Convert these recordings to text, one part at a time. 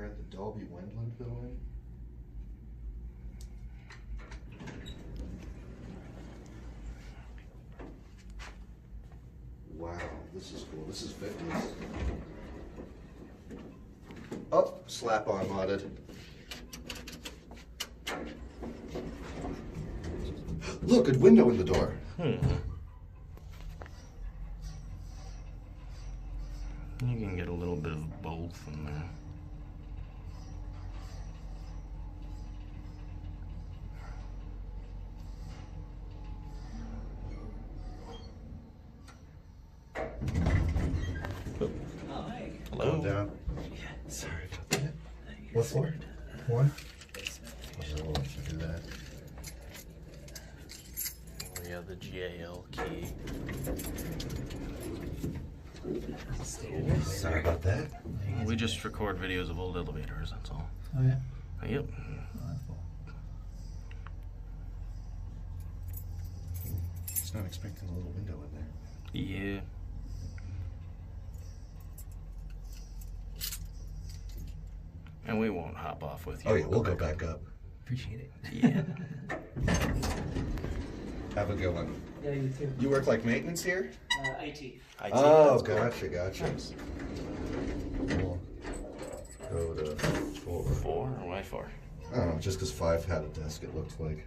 We're at the Dalby Wendland building. Wow, this is cool. This is 50s. Oh, slap on modded. Look, a window in the door. You can get a little bit of both in there. Hello. Down. Yeah. Sorry about that. What floor? One? Oh, look at that. We have the GAL key. Sorry about that. We just record videos of old elevators, that's all. Oh yeah? Yep. Oh, that's cool. Just not expecting a little window in there. Yeah. And we won't hop off with you. Oh yeah, we'll go back up. Appreciate it. Yeah. Have a good one. Yeah, you too. You work like maintenance here? IT. Oh, That's cool. gotcha. We'll go to 4. 4 or why 4? I don't know, just because 5 had a desk, it looked like.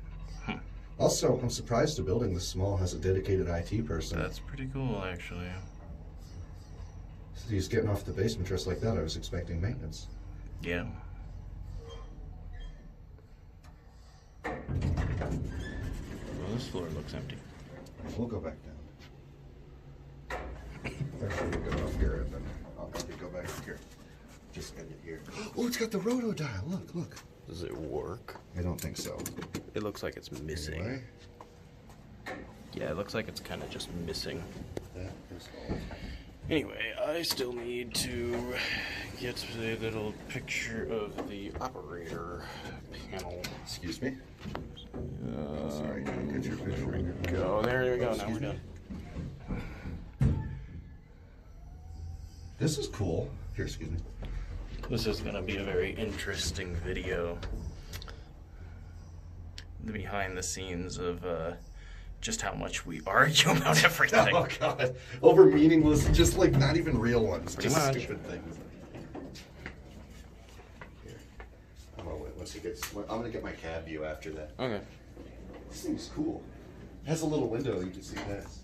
Also, I'm surprised a building this small has a dedicated IT person. That's pretty cool, actually. So he's getting off the basement dressed like that. I was expecting maintenance. Yeah. Well, this floor looks empty. We'll go back down. Actually, we'll go off here and then I'll probably go back here. Just end it here. Oh, it's got the roto dial. Look. Does it work? I don't think so. It looks like it's missing. Anyway, Yeah, it looks like it's kind of just missing. that is all. Anyway, I still need to get the little picture of the operator panel. Excuse me? Sorry, get your visual. There we go. There we go. Now Excuse we're me? done. This is cool. Here, excuse me. This is going to be a very interesting video. The behind the scenes of just how much we argue about everything. Oh god. Over meaningless, just like not even real ones. Pretty just much. stupid things. Here. I'm gonna wait once he gets. I'm gonna get my cab view after that. Okay. This thing's cool. It has a little window you can see past.